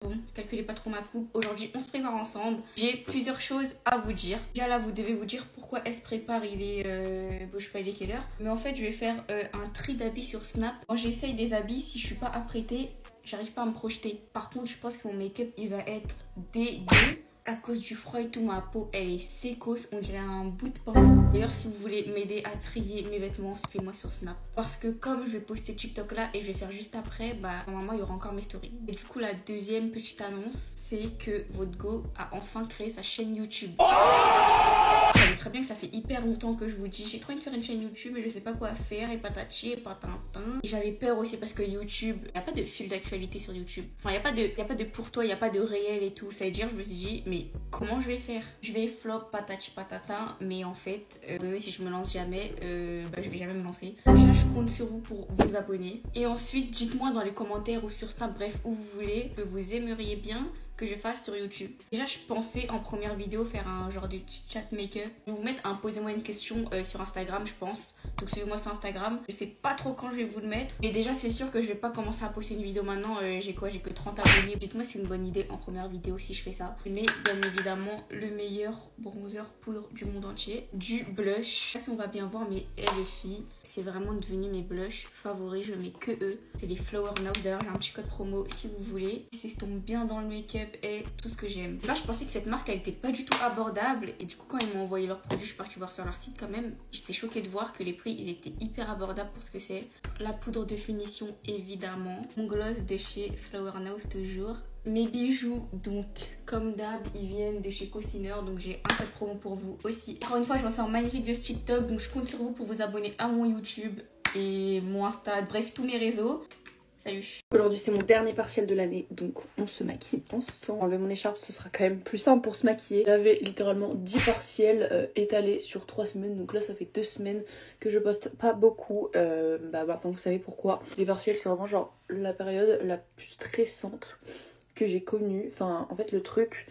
Bon, calculez pas trop ma coupe. Aujourd'hui, on se prépare ensemble. J'ai plusieurs choses à vous dire. Déjà là, vous devez vous dire pourquoi elle se prépare. Il est... bon, je sais pas, il est quelle heure. Mais en fait, je vais faire un tri d'habits sur Snap. Quand j'essaye des habits, si je suis pas apprêtée, j'arrive pas à me projeter. Par contre, je pense que mon make-up, il va être dégueu. À cause du froid et tout, ma peau elle est sécose, on dirait un bout de pain. D'ailleurs, si vous voulez m'aider à trier mes vêtements, suivez-moi sur Snap. Parce que comme je vais poster TikTok là et je vais faire juste après, bah normalement il y aura encore mes stories. Et du coup, la deuxième petite annonce, c'est que votre go a enfin créé sa chaîne YouTube. Vous savez très bien que ça fait hyper longtemps que je vous dis j'ai trop envie de faire une chaîne YouTube et je sais pas quoi faire et patati et patintin. J'avais peur aussi parce que YouTube, il n'y a pas de fil d'actualité sur YouTube. Enfin, il n'y a pas de pour toi, il n'y a pas de réel et tout. Ça veut dire, je me suis dit, mais comment je vais faire? Je vais flop patati patatin, mais en fait, si je me lance jamais, je vais jamais me lancer. Déjà, je compte sur vous pour vous abonner. Et ensuite, dites-moi dans les commentaires ou sur Snap, bref, où vous voulez, que vous aimeriez bien que je fasse sur YouTube. Déjà, je pensais en première vidéo faire un genre de chat make-up. Je vais vous mettre un posez-moi une question sur Instagram, je pense. Donc suivez-moi sur Instagram. Je sais pas trop quand je vais vous le mettre. Mais déjà, c'est sûr que je vais pas commencer à poster une vidéo maintenant. J'ai quoi? J'ai que 30 abonnés. Dites-moi si c'est une bonne idée en première vidéo si je fais ça. Mais bien évidemment, le meilleur bronzer poudre du monde entier. Du blush. Je sais pas si on va bien voir, mais les filles, c'est vraiment devenu mes blushs favoris. Je mets que eux. C'est les Flower Now. D'ailleurs, j'ai un petit code promo si vous voulez. Si ça tombe bien dans le make-up et tout ce que j'aime. Là, je pensais que cette marque, elle était pas du tout abordable. Et du coup, quand ils m'ont envoyé leurs produits, je suis partie voir sur leur site quand même. J'étais choquée de voir que les prix, ils étaient hyper abordables pour ce que c'est. La poudre de finition, évidemment. Mon gloss de chez Flower Now, toujours. Mes bijoux, donc, comme d'hab, ils viennent de chez Cosiner. Donc, j'ai un code promo pour vous aussi. Encore une fois, je m'en sors magnifique de ce TikTok. Donc, je compte sur vous pour vous abonner à mon YouTube et mon Insta. Bref, tous mes réseaux. Salut. Aujourd'hui c'est mon dernier partiel de l'année, donc on se maquille ensemble. Enlever mon écharpe, ce sera quand même plus simple pour se maquiller. J'avais littéralement 10 partiels étalés sur 3 semaines, donc là ça fait 2 semaines que je poste pas beaucoup. Maintenant vous savez pourquoi. Les partiels c'est vraiment genre la période la plus stressante que j'ai connue. Enfin en fait le truc,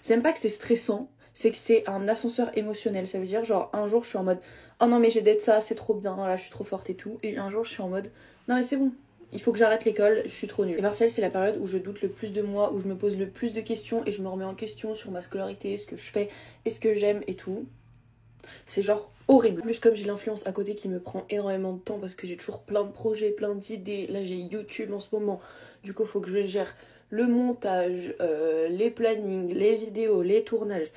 c'est même pas que c'est stressant, c'est que c'est un ascenseur émotionnel. Ça veut dire genre un jour je suis en mode oh non mais j'ai d'être ça, c'est trop bien, là je suis trop forte et tout. Et un jour je suis en mode non mais c'est bon. Il faut que j'arrête l'école, je suis trop nulle. Les partiels, c'est la période où je doute le plus de moi, où je me pose le plus de questions et je me remets en question sur ma scolarité, ce que je fais et ce que j'aime et tout. C'est genre horrible. En plus, comme j'ai l'influence à côté qui me prend énormément de temps parce que j'ai toujours plein de projets, plein d'idées. Là, j'ai YouTube en ce moment. Du coup, il faut que je gère le montage, les plannings, les vidéos, les tournages.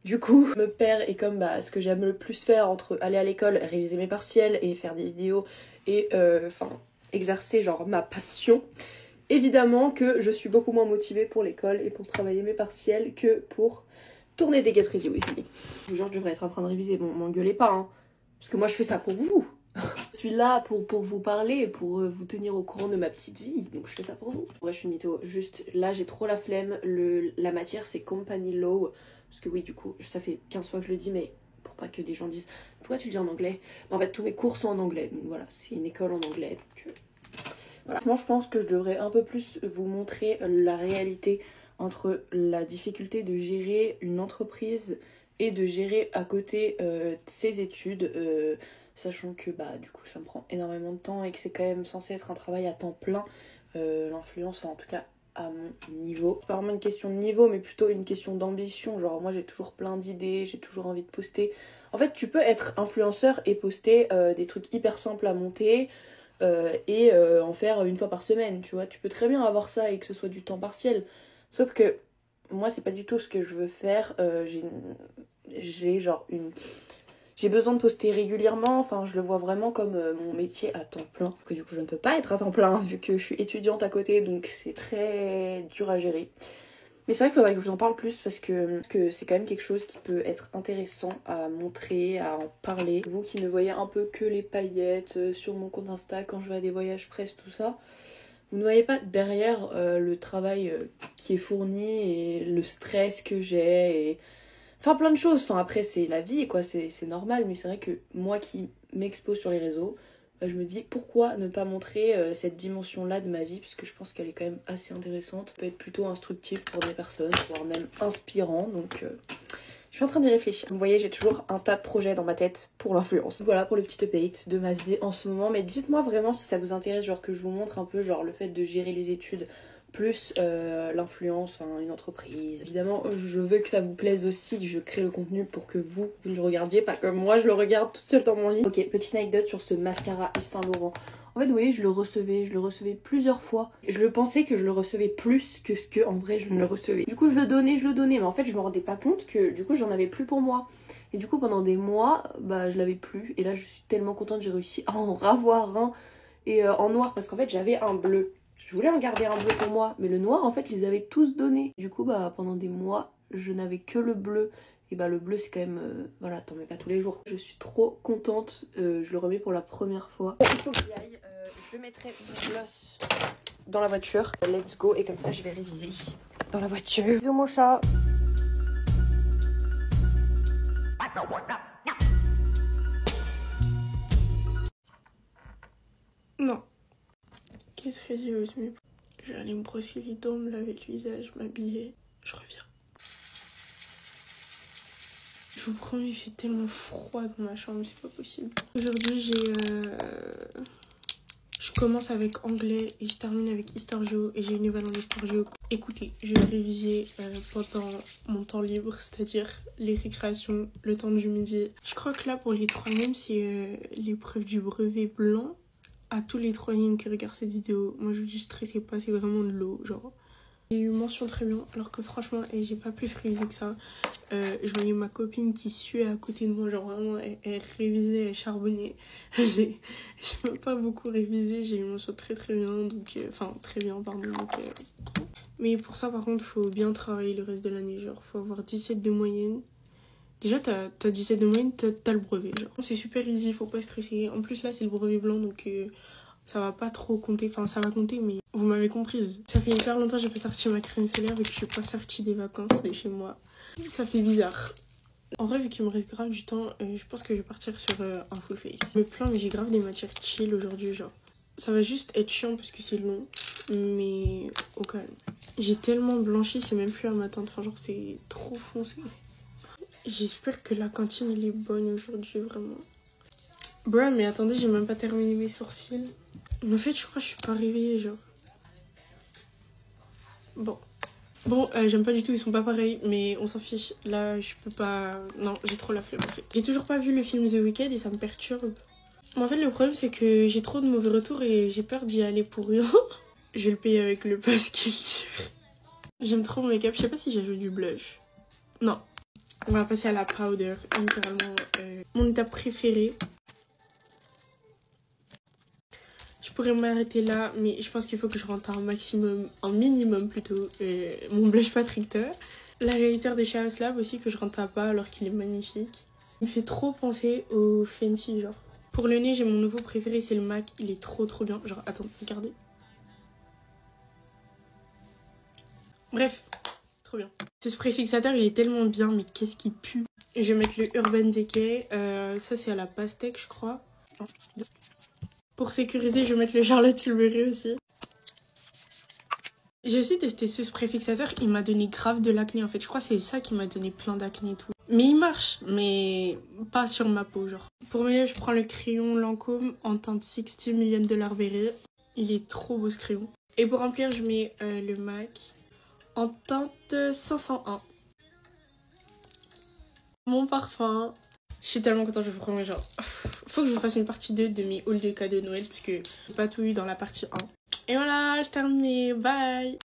Du coup, je me perds et comme ce que j'aime le plus faire entre aller à l'école, réviser mes partiels et faire des vidéos et exercer genre ma passion, évidemment que je suis beaucoup moins motivée pour l'école et pour travailler mes partiels que pour tourner des Get Ready With Me. Je vous jure, je devrais être en train de réviser, bon m'engueulez pas hein, parce que moi je fais ça pour vous. Je suis là pour vous parler, pour vous tenir au courant de ma petite vie, donc je fais ça pour vous. Ouais, je suis mytho, juste là j'ai trop la flemme, la matière c'est Company Law, parce que oui du coup ça fait 15 fois que je le dis mais pour pas que des gens disent pourquoi tu le dis en anglais. En fait tous mes cours sont en anglais, donc voilà, c'est une école en anglais. Donc, voilà. Moi je pense que je devrais un peu plus vous montrer la réalité entre la difficulté de gérer une entreprise et de gérer à côté ses études, sachant que du coup ça me prend énormément de temps et que c'est quand même censé être un travail à temps plein, l'influence, enfin en tout cas à mon niveau. C'est pas vraiment une question de niveau mais plutôt une question d'ambition, genre moi j'ai toujours plein d'idées, j'ai toujours envie de poster. En fait tu peux être influenceur et poster des trucs hyper simples à monter et en faire une fois par semaine, tu vois. Tu peux très bien avoir ça et que ce soit du temps partiel, sauf que moi c'est pas du tout ce que je veux faire. J'ai besoin de poster régulièrement, enfin je le vois vraiment comme mon métier à temps plein. Que du coup je ne peux pas être à temps plein vu que je suis étudiante à côté, donc c'est très dur à gérer. Mais c'est vrai qu'il faudrait que je vous en parle plus parce que c'est quand même quelque chose qui peut être intéressant à montrer, à en parler. Vous qui ne voyez un peu que les paillettes sur mon compte Insta quand je vais à des voyages presse, tout ça, vous ne voyez pas derrière le travail qui est fourni et le stress que j'ai et... Enfin plein de choses, enfin après c'est la vie quoi, c'est normal, mais c'est vrai que moi qui m'expose sur les réseaux, je me dis pourquoi ne pas montrer cette dimension là de ma vie, puisque je pense qu'elle est quand même assez intéressante, ça peut être plutôt instructif pour des personnes, voire même inspirant, donc je suis en train d'y réfléchir. Vous voyez j'ai toujours un tas de projets dans ma tête pour l'influence. Voilà pour le petit update de ma vie en ce moment, mais dites-moi vraiment si ça vous intéresse, genre que je vous montre un peu genre le fait de gérer les études plus l'influence, enfin une entreprise. Évidemment, je veux que ça vous plaise aussi, je crée le contenu pour que vous le regardiez, pas comme moi je le regarde toute seule dans mon lit. Ok, petite anecdote sur ce mascara Yves Saint Laurent. En fait, vous voyez, je le recevais plusieurs fois. Je le pensais que je le recevais plus que ce que en vrai je ne le recevais. Du coup, je le donnais, mais en fait, je me rendais pas compte que du coup, j'en avais plus pour moi. Et du coup, pendant des mois, bah, je l'avais plus. Et là, je suis tellement contente, j'ai réussi à en ravoir un. Et en noir, parce qu'en fait, j'avais un bleu. Je voulais en garder un bleu pour moi, mais le noir, en fait, je les avais tous donnés. Du coup, bah, pendant des mois, je n'avais que le bleu. Et bah, le bleu, c'est quand même... voilà, t'en mets pas tous les jours. Je suis trop contente. Je le remets pour la première fois. Il faut que j'y aille. Je mettrai mon gloss dans la voiture. Let's go. Et comme ça, je vais réviser dans la voiture. Bisous, mon chat. Non. Qu'est-ce que j'ai osé? Je vais aller me brosser les dents, me laver le visage, m'habiller. Je reviens. Je vous promets, il fait tellement froid dans ma chambre, c'est pas possible. Aujourd'hui, je commence avec anglais et je termine avec histoire géo et j'ai une nouvelle en histoire géo. Écoutez, je vais réviser pendant mon temps libre, c'est-à-dire les récréations, le temps du midi. Je crois que là, pour les troisièmes, c'est l'épreuve du brevet blanc. À tous les troisièmes qui regardent cette vidéo, moi je vous dis stressez pas, c'est vraiment de l'eau, genre. J'ai eu mention très bien, alors que franchement, j'ai pas plus révisé que ça. Je voyais ma copine qui suait à côté de moi, genre vraiment, elle révisait, elle charbonnait. J'ai même pas beaucoup révisé, j'ai eu mention très bien, donc... Enfin, très bien, pardon, donc... Mais pour ça, par contre, faut bien travailler le reste de l'année, genre, faut avoir 17 de moyenne. Déjà, t'as 17 de moyenne, t'as le brevet, genre. C'est super easy, faut pas stresser. En plus, là, c'est le brevet blanc, donc... ça va pas trop compter, enfin ça va compter mais vous m'avez comprise. Ça fait hyper longtemps que j'ai pas sorti ma crème solaire et que je suis pas sortie des vacances de chez moi. Ça fait bizarre. En vrai vu qu'il me reste grave du temps, je pense que je vais partir sur un full face. Je me plains mais j'ai grave des matières chill aujourd'hui genre. Ça va juste être chiant parce que c'est long, mais au calme. J'ai tellement blanchi, c'est même plus à m'attendre, enfin genre c'est trop foncé. J'espère que la cantine elle est bonne aujourd'hui vraiment. Bruh, mais attendez, j'ai même pas terminé mes sourcils. En fait, je crois que je suis pas réveillée, genre. Bon, j'aime pas du tout, ils sont pas pareils, mais on s'en fiche. Là, je peux pas... Non, j'ai trop la flemme, en fait. J'ai toujours pas vu le film The Wicked et ça me perturbe. En fait, le problème, c'est que j'ai trop de mauvais retours et j'ai peur d'y aller pour rien. Je vais le payer avec le pass culture. J'aime trop mon make-up. Je sais pas si j'ajoute du blush. Non. On va passer à la powder. Littéralement, mon étape préférée. Je pourrais m'arrêter là, mais je pense qu'il faut que je rentre un minimum plutôt, mon blush Patrick. L'highlighter de Chaos Lab aussi que je rentre pas alors qu'il est magnifique. Il me fait trop penser au Fenty genre. Pour le nez, j'ai mon nouveau préféré, c'est le MAC, il est trop bien. Genre, attends, regardez. Bref, trop bien. Ce spray fixateur, il est tellement bien, mais qu'est-ce qu'il pue. Je vais mettre le Urban Decay, ça c'est à la pastèque je crois. Pour sécuriser, je vais mettre le Charlotte Tilbury aussi. J'ai aussi testé ce spray fixateur, il m'a donné grave de l'acné en fait. Je crois que c'est ça qui m'a donné plein d'acné et tout. Mais il marche, mais pas sur ma peau genre. Pour mes lèvres, je prends le crayon Lancôme en teinte 60 Million Dollar Berry. Il est trop beau ce crayon. Et pour remplir, je mets le MAC en teinte 501. Mon parfum. Je suis tellement contente, je vous promets, genre, faut que je vous fasse une partie 2 de mes hauls de cadeaux de Noël, puisque j'ai pas tout eu dans la partie 1. Et voilà, je termine, bye.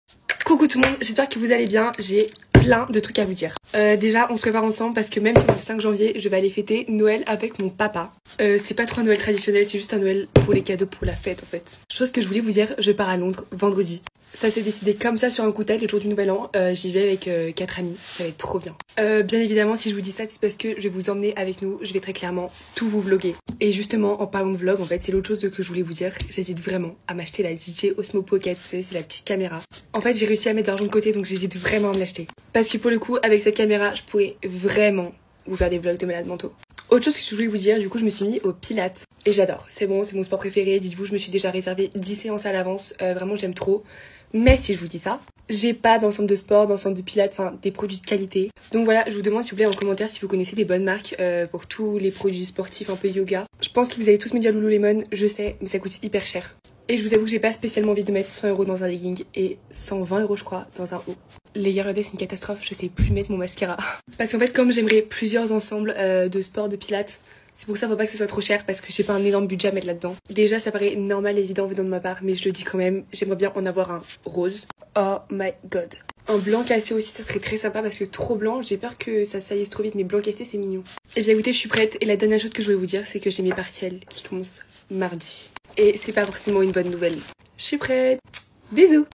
Coucou tout le monde, j'espère que vous allez bien, j'ai plein de trucs à vous dire. Déjà, on se prépare ensemble parce que même si le 5 janvier, je vais aller fêter Noël avec mon papa. C'est pas trop un Noël traditionnel, c'est juste un Noël pour les cadeaux, pour la fête en fait. Chose que je voulais vous dire, je pars à Londres vendredi. Ça s'est décidé comme ça sur un coup de tête le jour du nouvel an. J'y vais avec 4 amis, ça va être trop bien. Bien évidemment, si je vous dis ça, c'est parce que je vais vous emmener avec nous. Je vais très clairement tout vous vlogger. Et justement, en parlant de vlog, en fait, c'est l'autre chose que je voulais vous dire. J'hésite vraiment à m'acheter la DJI Osmo Pocket. Vous savez, c'est la petite caméra. En fait, j'ai réussi à mettre de l'argent de côté, donc j'hésite vraiment à me l'acheter. Parce que pour le coup, avec cette caméra, je pourrais vraiment vous faire des vlogs de malades mentaux. Autre chose que je voulais vous dire, du coup, je me suis mis au pilates. Et j'adore. C'est bon, c'est mon sport préféré. Dites-vous, je me suis déjà réservé 10 séances à l'avance. Vraiment, j'aime trop. Mais si je vous dis ça, j'ai pas d'ensemble de sport, d'ensemble de pilates, enfin des produits de qualité. Donc voilà, je vous demande s'il vous plaît en commentaire si vous connaissez des bonnes marques pour tous les produits sportifs un peu yoga. Je pense que vous allez tous me dire Lululemon, je sais, mais ça coûte hyper cher. Et je vous avoue que j'ai pas spécialement envie de mettre 100 € dans un legging et 120 € je crois dans un haut. Les gars, regardez, c'est une catastrophe, je sais plus mettre mon mascara. Parce qu'en fait, comme j'aimerais plusieurs ensembles de sport, de pilates, c'est pour ça qu'il faut pas que ce soit trop cher parce que j'ai pas un énorme budget à mettre là-dedans. Déjà, ça paraît normal et évident venant de ma part, mais je le dis quand même, j'aimerais bien en avoir un rose. Oh my god. Un blanc cassé aussi, ça serait très sympa parce que trop blanc, j'ai peur que ça saillisse trop vite, mais blanc cassé, c'est mignon. Et bien écoutez, je suis prête et la dernière chose que je voulais vous dire, c'est que j'ai mes partiels qui commencent mardi. Et c'est pas forcément une bonne nouvelle. Je suis prête. Bisous.